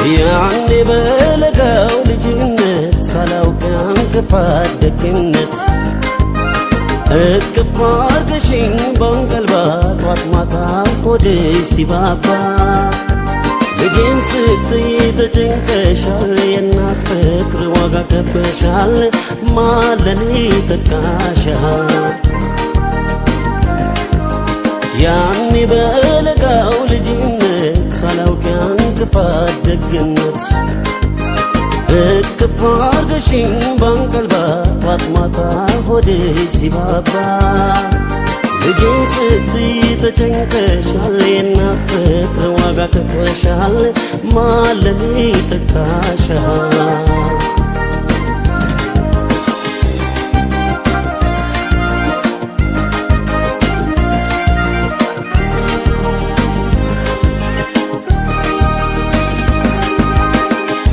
يعني بلقاو لجنة سلاوك انكفاد دكنت اكفار قشين بانقلبات واتماتا قدي سبابا لجين ستي تجنكشال ينات فكر وغا كفشال ما لني تكاشها يعني بلقاو لجنة سلاوك انكفاد دكنت اكفار قشين بانقلبات واتماتا قدي سبابا لجين ستي تجنكشال ينات فكر وغا كفشال ما لني تكاشها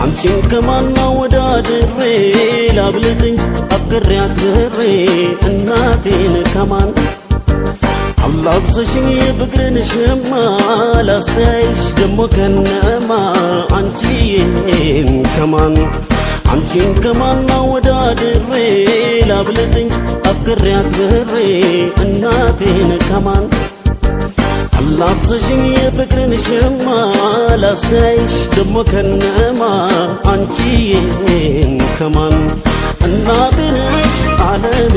አንቺን ከማና ወዳድሬ ላብልጥኝ አፍቅሬ አክብሬ እናቴን ከማን አላብሰሽኝ የፍቅርን ሸማ ላስተያይሽ ደሞ ከነማ አንቺን ከማን አንቺን ከማና ወዳድሬ ላብልጥኝ አፍቅሬ አክብሬ እናቴን ከማን አላብሰሽኝ የፍቅርን ሸማ ላስተያይሽ ደሞ ከነማ አንቺን ከማን እናቴ ነሽ ዓለም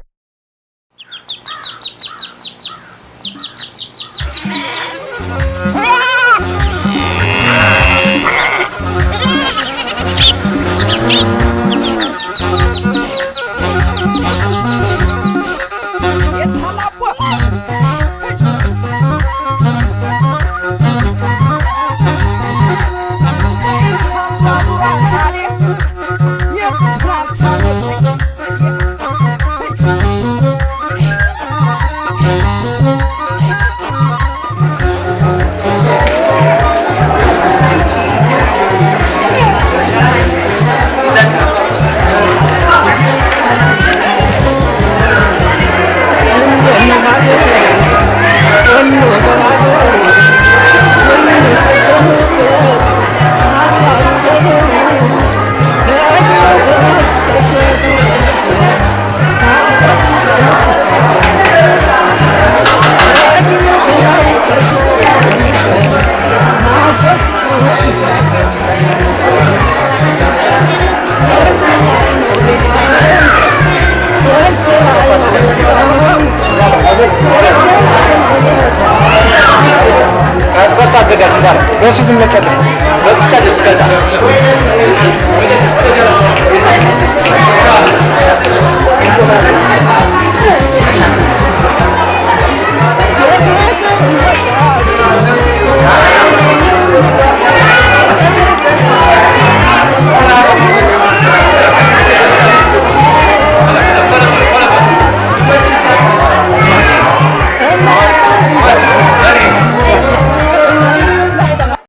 بس زين